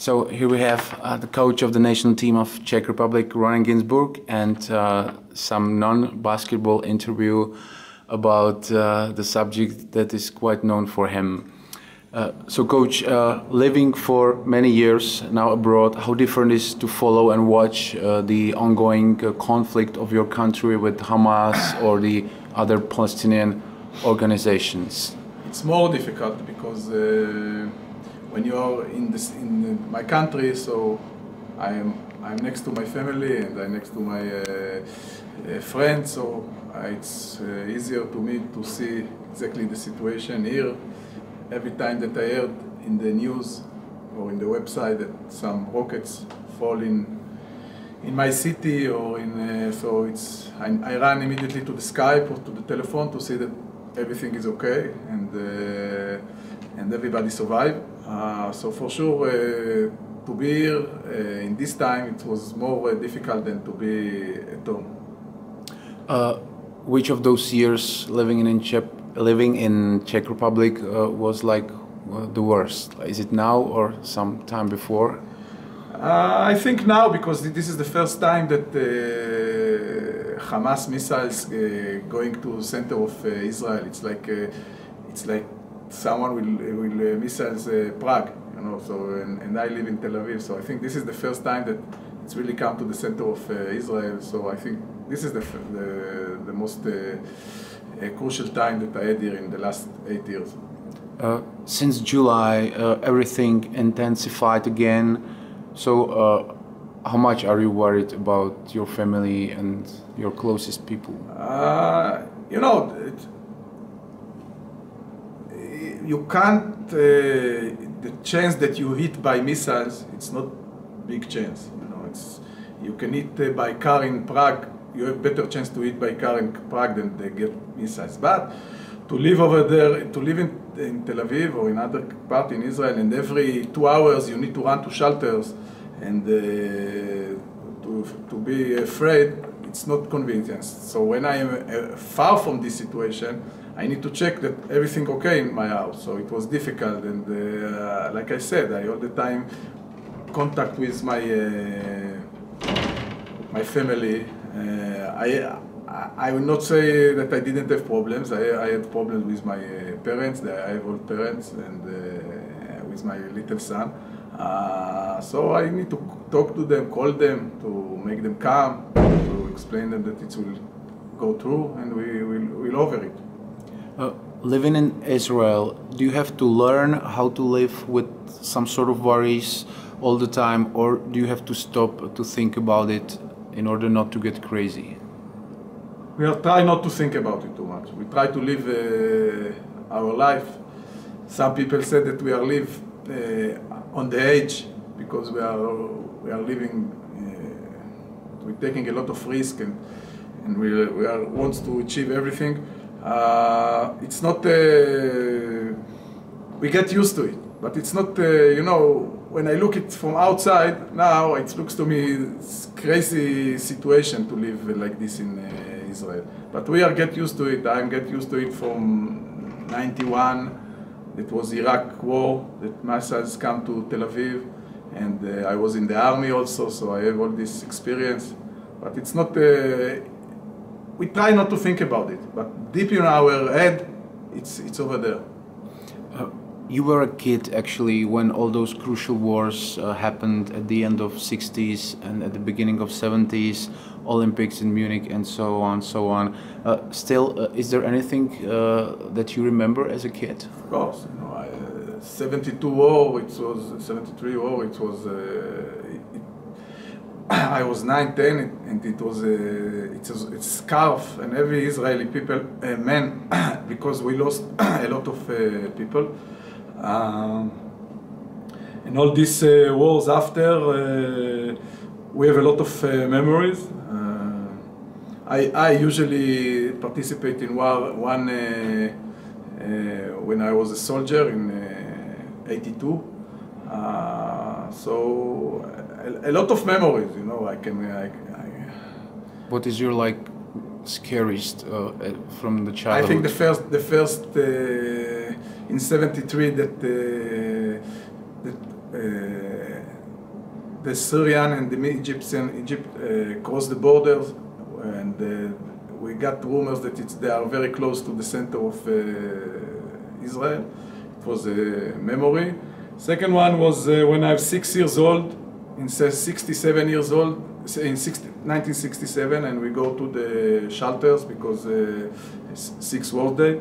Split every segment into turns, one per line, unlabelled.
So here we have the coach of the national team of Czech Republic, Ginzburg, and some non-basketball interview about the subject that is quite known for him. So coach, living for many years now abroad, how different is to follow and watch the ongoing conflict of your country with Hamas or the other Palestinian organizations?
It's more difficult because when you are in my country, so I'm next to my family and I'm next to my friends, so it's easier to me to see exactly the situation here. Every time that I heard in the news or in the website that some rockets fall in my city or in so I run immediately to the Skype or to the telephone to see that everything is okay and everybody survived. So for sure, to be here in this time, it was more difficult than to be at home.
Which of those years living in Czech Republic was like the worst? Is it now or some time before?
I think now, because this is the first time that Hamas missiles going to the center of Israel. It's like someone will missiles Prague, you know. So and I live in Tel Aviv, so I think this is the first time that it's really come to the center of Israel. So I think this is the most crucial time that I had here in the last 8 years.
Since July, everything intensified again. So how much are you worried about your family and your closest people?
You know, you can't, the chance that you hit by missiles, it's not big chance. You know, you can hit by car in Prague, you have better chance to hit by car in Prague than they get missiles. But to live over there, to live in Tel Aviv or in other part in Israel, and every 2 hours you need to run to shelters and to be afraid, it's not convenient. So when I am far from this situation, I need to check that everything okay in my house. So it was difficult, and like I said, I all the time contact with my family. I will not say that I didn't have problems. I had problems with my parents. I have old parents, and with my little son. So I need to talk to them, call them, to make them calm, to explain them that it will go through, and we'll over it.
Living in Israel, do you have to learn how to live with some sort of worries all the time, or do you have to stop to think about it in order not to get crazy?
We are trying not to think about it too much. We try to live our life. Some people said that we are live on the edge because we are living. We're taking a lot of risk and we wants to achieve everything. It's not. We get used to it, but it's not. You know, when I look it from outside now, it looks to me it's crazy situation to live like this in Israel. But we are get used to it. I get used to it from '91. It was Iraq war that missiles come to Tel Aviv, and I was in the army also, so I have all this experience. But it's not. We try not to think about it, but deep in our head, it's over there.
You were a kid actually when all those crucial wars happened at the end of '60s and at the beginning of '70s, Olympics in Munich and so on, so on. Still, is there anything that you remember as a kid?
Of course, you know, 72 war, it was 73 war, it was. I was 9, 10, and it was it's scarf, and every Israeli people, men, because we lost a lot of people, and all these wars after, we have a lot of memories. I usually participate in one when I was a soldier in '82. So a lot of memories, you know.
What is your scariest from the childhood?
I think the first in '73 that the Syrian and the Egypt crossed the borders, and we got rumors that they are very close to the center of Israel. It was a memory. Second one was when I was 6 years old, in 67 years old, in 1967, and we go to the shelters because it's 6th World Day.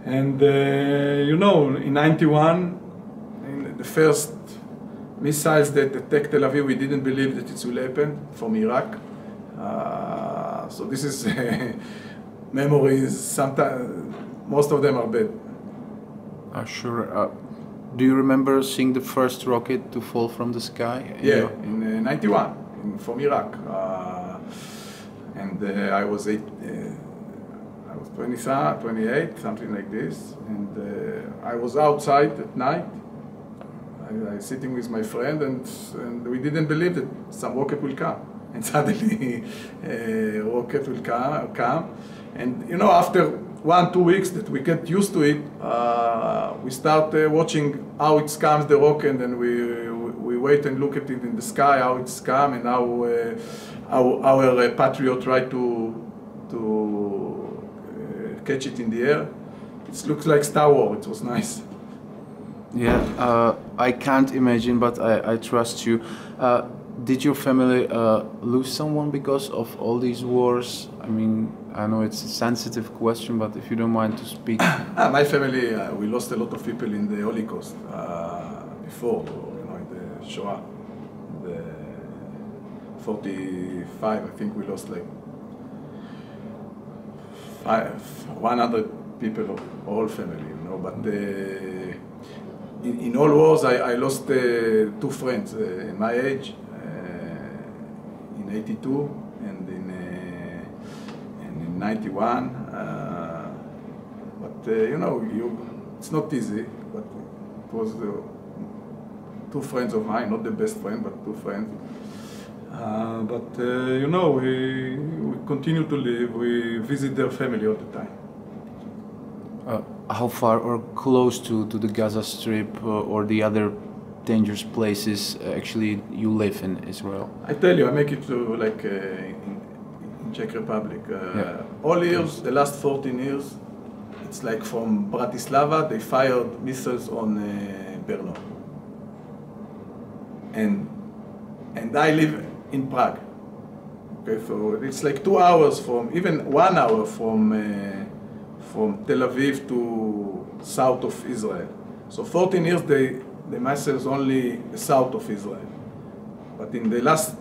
And you know, in 91, in the first missiles that attacked Tel Aviv, we didn't believe that it will happen from Iraq. So this is memories. Sometimes, most of them are bad.
Sure. Do you remember seeing the first rocket to fall from the sky?
Yeah, in 91, from Iraq. And I was 28, something like this. And I was outside at night. I was sitting with my friend, and we didn't believe that some rocket will come. And suddenly, rocket will come. And you know, after 1-2 weeks that we get used to it, we start watching how it comes, the rocket, and we wait and look at it in the sky, how it's come, and how our Patriot try to catch it in the air. It looks like Star Wars. It was nice.
Yeah, I can't imagine, but I trust you. Did your family lose someone because of all these wars? I mean, I know it's a sensitive question, but if you don't mind to speak.
My family, we lost a lot of people in the Holocaust before, you know, in the Shoah. The 45, I think we lost like 100 people of all family, you know. But in all wars, I lost 2 friends in my age, in 82 and in 91. But you know, it's not easy. But it was 2 friends of mine, not the best friend, but 2 friends. But you know, we continue to live. We visit their family all the time.
How far or close to the Gaza Strip or the other dangerous places actually you live in Israel?
I tell you, I make it to like in Czech Republic. All years, the last 14 years, it's like from Bratislava, they fired missiles on Brno. And I live in Prague. Okay, so it's like 2 hours from, even 1 hour from Tel Aviv to south of Israel. So 14 years, the missiles only the south of Israel. But in the last,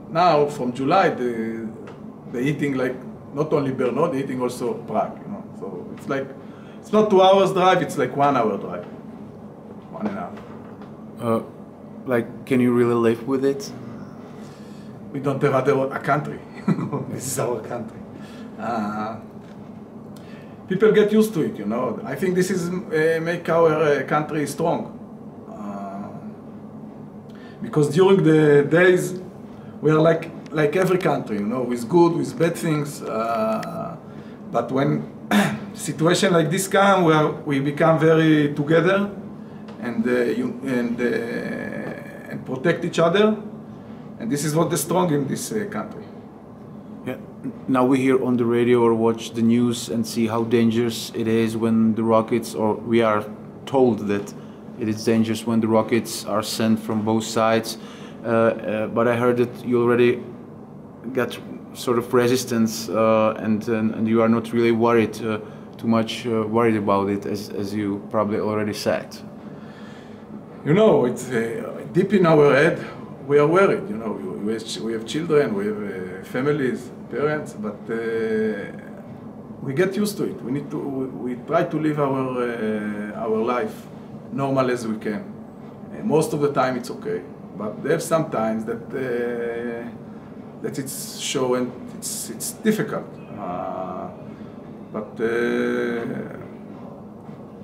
now from July, they're hitting like not only Brno, they're hitting also Prague. You know, so it's like it's not 2 hours drive; it's like 1 hour drive, 1.5.
Like, can you really live with it?
We don't have a country. This is our country. People get used to it, you know. I think this is make our country strong. Because during the days, we are like every country, you know, with good, with bad things. But when situation like this come, we become very together and protect each other. And this is what is strong in this country.
Yeah. Now we hear on the radio or watch the news and see how dangerous it is when the rockets, or we are told that it is dangerous when the rockets are sent from both sides. But I heard that you already got sort of resistance and you are not really worried, too much worried about it, as you probably already said.
You know, it's deep in our head. We are worried, you know. We have children, we have families, parents, but we get used to it. We try to live our life normal as we can. Most of the time it's okay, but there's sometimes that it's show and it's difficult. But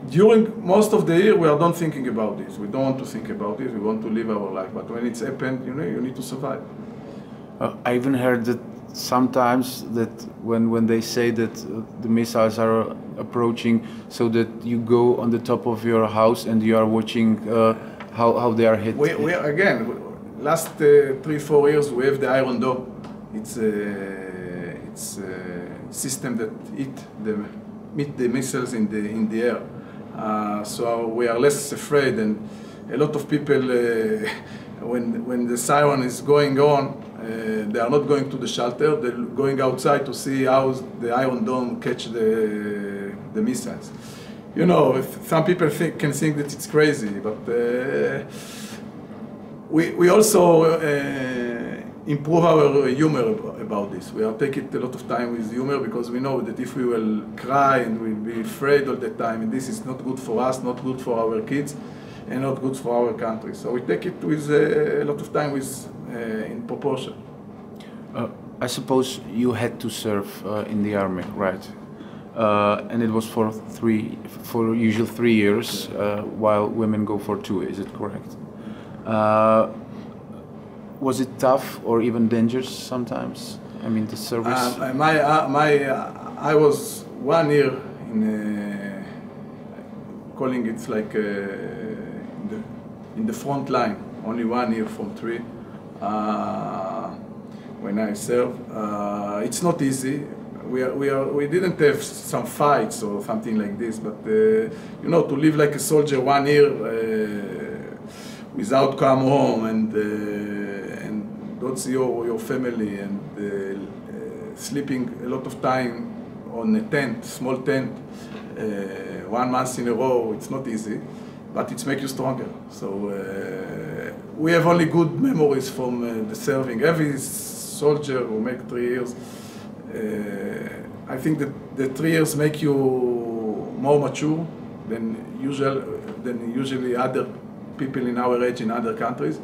during most of the year, we are not thinking about this. We don't want to think about this. We want to live our life. But when it's happened, you know, you need to survive.
I even heard that sometimes that when they say that the missiles are approaching, so that you go on the top of your house and you are watching how they are hit.
We again, last 3-4 years we have the Iron Dome. It's a system that meet the missiles in the air. So we are less afraid, and a lot of people, when the siren is going on, they are not going to the shelter. They're going outside to see how the Iron Dome catch the missiles. You know, some people can think that it's crazy, but we also improve our humor about this. We are taking a lot of time with humor because we know that if we will cry and we'll be afraid all the time, and this is not good for us, not good for our kids, and not good for our country. So we take it with a lot of time in proportion.
I suppose you had to serve in the army, right? And it was for usual 3 years, while women go for 2. Is it correct? Was it tough or even dangerous sometimes? I mean, the service.
I was 1 year in calling it like in the front line. Only 1 year from 3. When I serve, it's not easy. We didn't have some fights or something like this, but you know, to live like a soldier 1 year without come home and don't see your family and sleeping a lot of time on a tent, small tent, 1 month in a row, it's not easy, but it makes you stronger. So we have only good memories from the serving. Every soldier who make 3 years, I think that the 3 years make you more mature than usually other people in our age in other countries.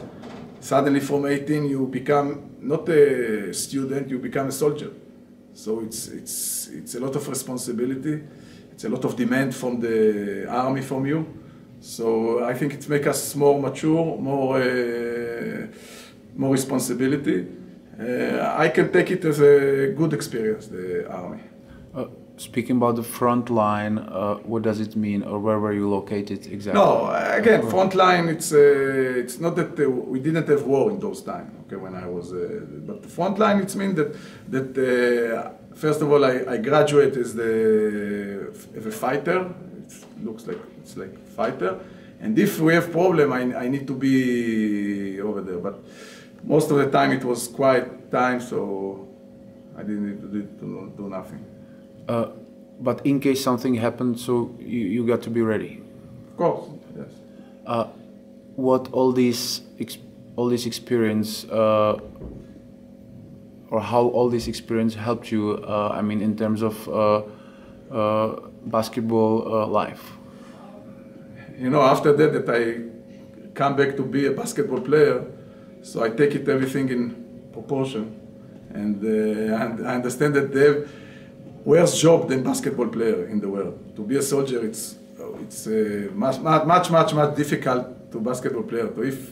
Suddenly from 18 you become not a student, you become a soldier. So it's a lot of responsibility, it's a lot of demand from the army from you. So I think it makes us more mature, more responsibility. I can take it as a good experience, the army.
Speaking about the front line, what does it mean, or where were you located exactly?
No, again, front line. It's not that we didn't have war in those times. Okay, when I was, but the front line, it means that first of all, I graduate as a fighter. It looks like it's like fighter, and if we have problem, I need to be over there. But most of the time it was quiet time, so I didn't need to do nothing.
But in case something happened, so you got to be ready.
Of course, yes.
What all this experience, or how all this experience helped you? I mean, in terms of basketball life.
You know, after that I come back to be a basketball player, so I take it everything in proportion, and I understand that they have worse job than basketball player in the world. To be a soldier, it's much difficult to basketball player. So if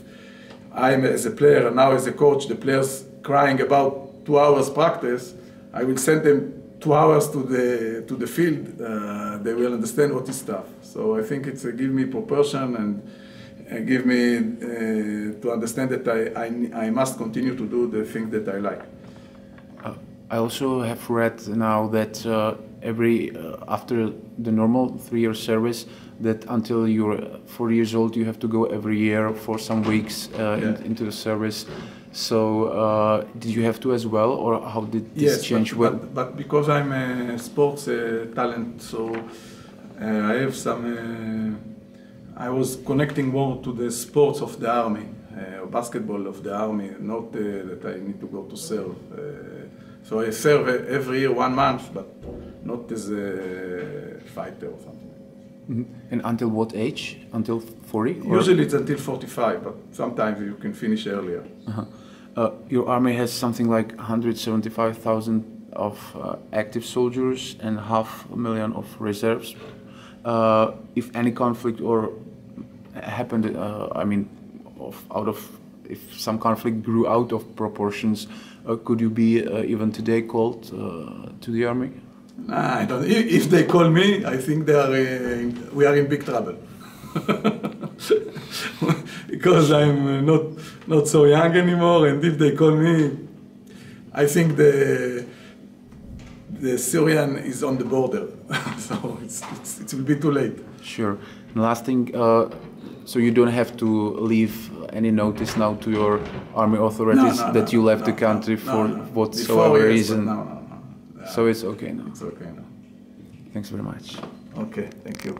I'm as a player and now as a coach, the players crying about 2 hours practice, I will send them 2 hours to the field. They will understand what is tough. So I think it's give me proportion and give me to understand that I must continue to do the things that I like.
I also have read now that after the normal 3-year service, that until you're 40 years old, you have to go every year for some weeks into the service. So did you have to as well, or how did this change?
But because I'm a sports talent, so I have some. I was connecting more to the sports of the army, basketball of the army, not that I need to go to serve. So I serve every year 1 month, but not as a fighter or something.
Mm-hmm. And until what age? Until 40?
Usually it's until 45, but sometimes you can finish earlier.
Uh-huh. Your army has something like 175,000 of active soldiers and 500,000 of reserves. If any conflict or happened, if some conflict grew out of proportions, could you be even today called to the army?
Nah, I don't. If they call me, I think we are in big trouble. Because I'm not not so young anymore, and if they call me, I think the Syrian is on the border, so it will be too late.
Sure. And last thing, so you don't have to leave any notice now to your army authorities that you left the country for whatsoever reason?
No.
So it's okay now?
It's okay now.
Thanks very much.
Okay, thank you.